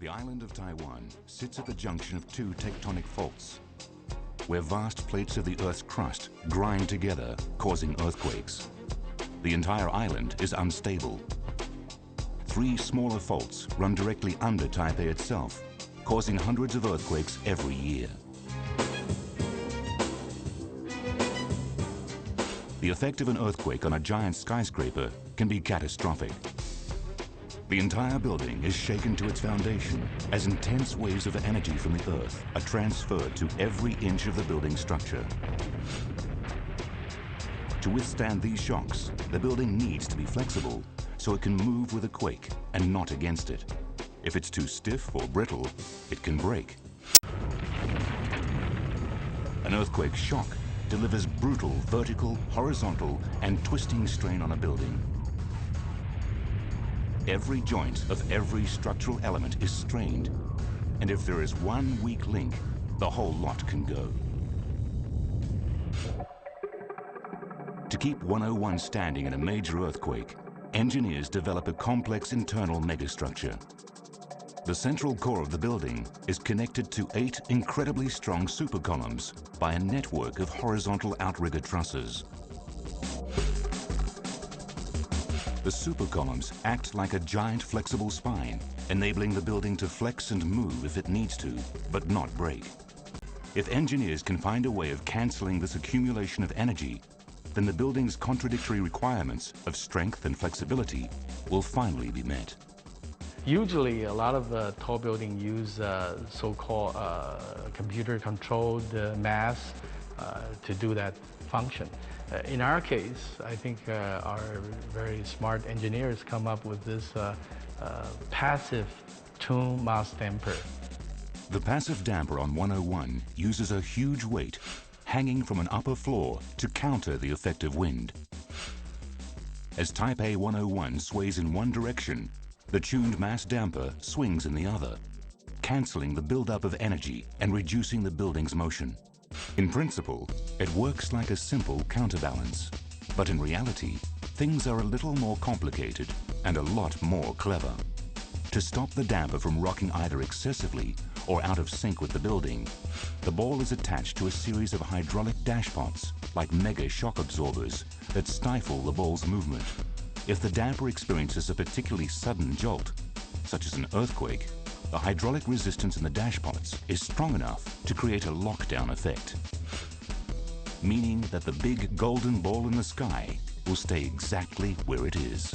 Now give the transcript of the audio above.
The island of Taiwan sits at the junction of two tectonic faults, where vast plates of the Earth's crust grind together, causing earthquakes. The entire island is unstable. Three smaller faults run directly under Taipei itself, causing hundreds of earthquakes every year. The effect of an earthquake on a giant skyscraper can be catastrophic. The entire building is shaken to its foundation as intense waves of energy from the Earth are transferred to every inch of the building structure. To withstand these shocks, the building needs to be flexible so it can move with a quake and not against it. If it's too stiff or brittle, it can break. An earthquake shock delivers brutal vertical, horizontal, and twisting strain on a building. Every joint of every structural element is strained, and if there is one weak link, the whole lot can go. To keep 101 standing in a major earthquake, engineers develop a complex internal megastructure. The central core of the building is connected to 8 incredibly strong supercolumns by a network of horizontal outrigger trusses. The supercolumns act like a giant flexible spine, enabling the building to flex and move if it needs to, but not break. If engineers can find a way of cancelling this accumulation of energy, then the building's contradictory requirements of strength and flexibility will finally be met. Usually, a lot of tall buildings use so-called computer-controlled mass to do that function. In our case, I think our very smart engineers come up with this passive tomb mass damper. The passive damper on 101 uses a huge weight hanging from an upper floor to counter the effect of wind. As Taipei 101 sways in one direction, the tuned mass damper swings in the other, cancelling the buildup of energy and reducing the building's motion. In principle, it works like a simple counterbalance, but in reality, things are a little more complicated and a lot more clever. To stop the damper from rocking either excessively or out of sync with the building, the ball is attached to a series of hydraulic dashpots, like mega shock absorbers, that stifle the ball's movement. If the damper experiences a particularly sudden jolt, such as an earthquake, the hydraulic resistance in the dashpots is strong enough to create a lockdown effect, meaning that the big golden ball in the sky will stay exactly where it is.